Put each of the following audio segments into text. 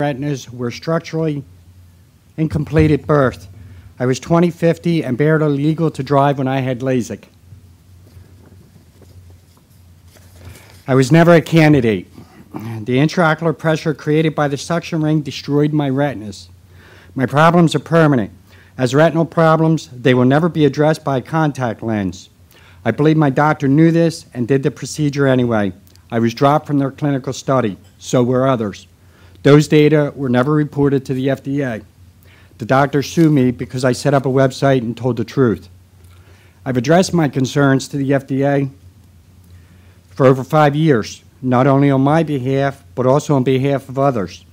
retinas were structurally incomplete at birth. I was 20/50 and barely legal to drive when I had LASIK. I was never a candidate. The intraocular pressure created by the suction ring destroyed my retinas. My problems are permanent. As retinal problems, they will never be addressed by a contact lens. I believe my doctor knew this and did the procedure anyway. I was dropped from their clinical study. So were others. Those data were never reported to the FDA. The doctor sued me because I set up a website and told the truth. I've addressed my concerns to the FDA for over 5 years, not only on my behalf, but also on behalf of others.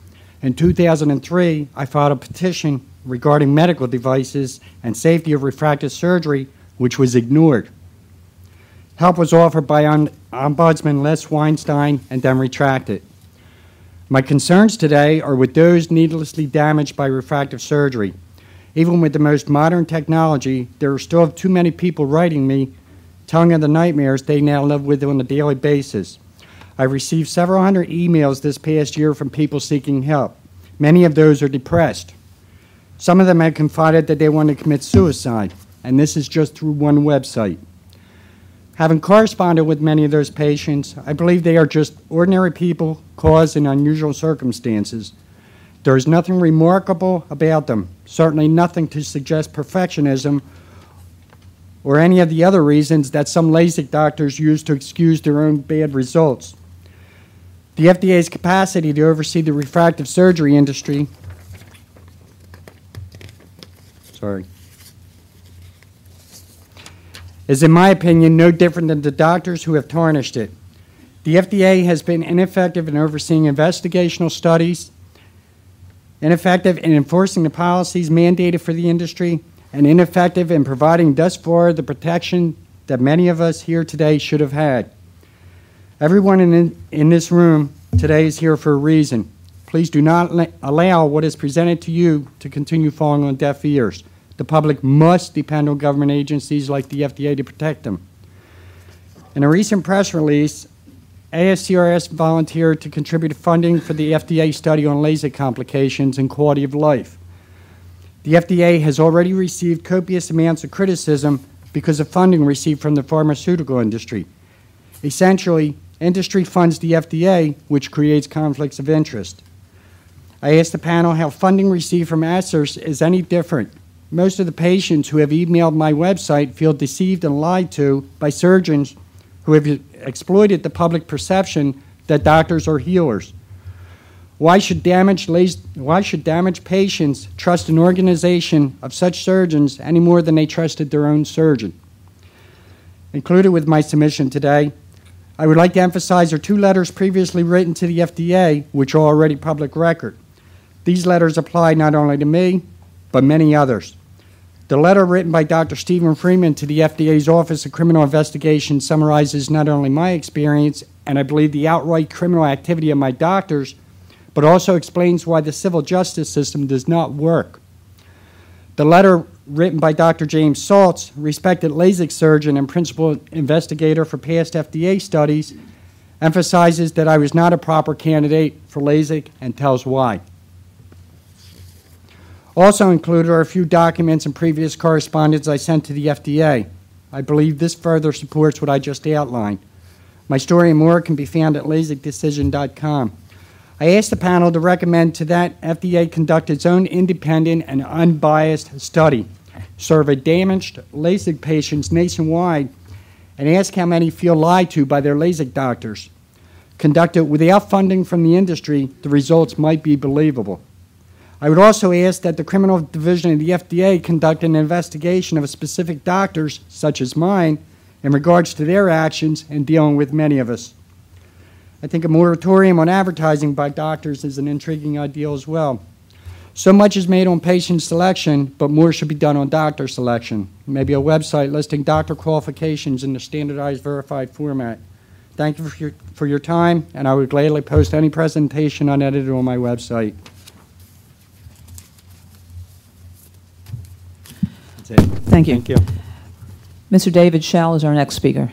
In 2003, I filed a petition regarding medical devices and safety of refractive surgery, which was ignored. Help was offered by Ombudsman Les Weinstein and then retracted. My concerns today are with those needlessly damaged by refractive surgery. Even with the most modern technology, there are still too many people writing me, telling of the nightmares they now live with on a daily basis. I've received several hundred emails this past year from people seeking help. Many of those are depressed. Some of them have confided that they want to commit suicide, and this is just through one website. Having corresponded with many of those patients, I believe they are just ordinary people caused in unusual circumstances. There is nothing remarkable about them, certainly nothing to suggest perfectionism or any of the other reasons that some LASIK doctors use to excuse their own bad results. The FDA's capacity to oversee the refractive surgery industry is, in my opinion, no different than the doctors who have tarnished it. The FDA has been ineffective in overseeing investigational studies, ineffective in enforcing the policies mandated for the industry, and ineffective in providing thus far the protection that many of us here today should have had. Everyone in this room today is here for a reason. Please do not allow what is presented to you to continue falling on deaf ears. The public must depend on government agencies like the FDA to protect them. In a recent press release, ASCRS volunteered to contribute funding for the FDA study on LASIK complications and quality of life. The FDA has already received copious amounts of criticism because of funding received from the pharmaceutical industry. Essentially, industry funds the FDA, which creates conflicts of interest. I asked the panel how funding received from ASCRS is any different. Most of the patients who have emailed my website feel deceived and lied to by surgeons who have exploited the public perception that doctors are healers. Why should damaged patients trust an organization of such surgeons any more than they trusted their own surgeon? Included with my submission today, I would like to emphasize are 2 letters previously written to the FDA, which are already public record. These letters apply not only to me, but many others. The letter written by Dr. Stephen Freeman to the FDA's Office of Criminal Investigation summarizes not only my experience and I believe the outright criminal activity of my doctors, but also explains why the civil justice system does not work. The letter written by Dr. James Saltz, respected LASIK surgeon and principal investigator for past FDA studies, emphasizes that I was not a proper candidate for LASIK and tells why. Also included are a few documents and previous correspondence I sent to the FDA. I believe this further supports what I just outlined. My story and more can be found at LASIKdecision.com. I asked the panel to recommend to that FDA conduct its own independent and unbiased study, survey damaged LASIK patients nationwide, and ask how many feel lied to by their LASIK doctors. Conducted without funding from the industry, the results might be believable. I would also ask that the criminal division of the FDA conduct an investigation of specific doctors, such as mine, in regards to their actions in dealing with many of us. I think a moratorium on advertising by doctors is an intriguing idea as well. So much is made on patient selection, but more should be done on doctor selection. Maybe a website listing doctor qualifications in the standardized verified format. Thank you for your time, and I would gladly post any presentation unedited on my website. Thank you. Thank you. Mr. David Schall is our next speaker.